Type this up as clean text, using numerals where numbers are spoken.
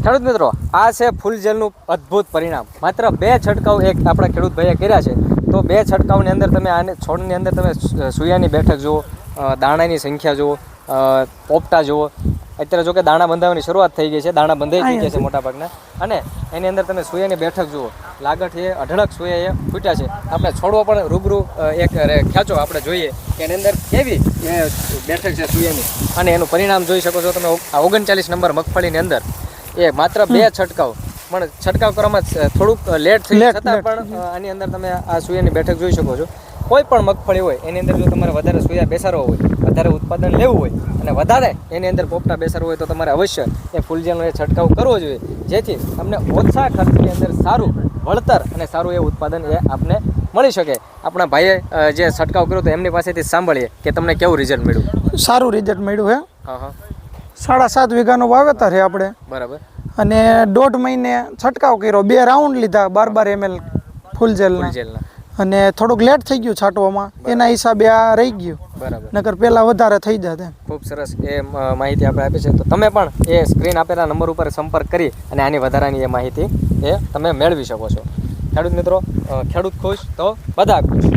ખેડૂત મિત્રો, આ છે ફૂલ જેલનું અદ્ભુત પરિણામ. માત્ર 2 છંટકાવ એક આપણા ખેડૂત ભાઈએ કર્યા છે. તો 2 છંટકાવની અંદર તમે આને છોડની અંદર તમે સૂયાની બેઠક જુઓ, દાણાની સંખ્યા જુઓ, પોપટા જુઓ. અત્યારે જો કે દાણા બંધાવવાની શરૂઆત થઈ ગઈ છે, દાણા બંધાઈ થઈ ગયા છે મોટાભાગના. અને એની અંદર તમે સૂયાની બેઠક જુઓ, લાગઠ એ અઢળક સૂયા એ ફૂટ્યા છે. આપણે છોડવો પણ રૂબરૂ એક ખેંચો આપણે જોઈએ કે એની અંદર કેવી બેઠક છે સૂયાની. અને એનું પરિણામ જોઈ શકો છો તમે. આ 39 નંબર મગફળીની અંદર એ માત્ર 2 છંટકાવ, પણ છંટકાવ કરવામાં થોડુંક લેટ થઈ છતાં પણ આની અંદર તમે આ સૂયાની બેઠક જોઈ શકો છો. કોઈ પણ મગફળી હોય એની અંદર જો તમારે વધારે સૂયા બેસાડવા હોય, વધારે ઉત્પાદન લેવું હોય અને વધારે એની અંદર પોપટા બેસાડવું હોય તો તમારે અવશ્ય એ ફૂલજેલનો એ છંટકાવ કરવો જોઈએ, જેથી તમને ઓછા ખર્ચની અંદર સારું વળતર અને સારું એ ઉત્પાદન એ આપને મળી શકે. આપણા ભાઈએ જે છંટકાવ કર્યો તો એમની પાસેથી સાંભળીએ કે તમને કેવું રિઝલ્ટ મળ્યું. સારું રિઝલ્ટ મળ્યું હે. હા 7.5 વીઘાનો વાવેતર છે આપણે. બરાબર. અને 1.5 મહિને છંટકાવ કર્યો, 2 રાઉન્ડ લીધા 12 ml ફૂલજેલના. અને થોડુંક લેટ થઈ ગયું છાંટવામાં, એના હિસાબે આ રહી ગયું. બરાબર. નકર પહેલા વધારે થઈ જાત. ખૂબ સરસ એ માહિતી આપણે આપી છે. તો તમે પણ એ સ્ક્રીન આપેલા નંબર ઉપર સંપર્ક કરી અને આની વધારાની એ માહિતી એ તમે મેળવી શકો છો. ખેડૂત મિત્રો, ખેડૂત ખુશ તો બધા ખુશ.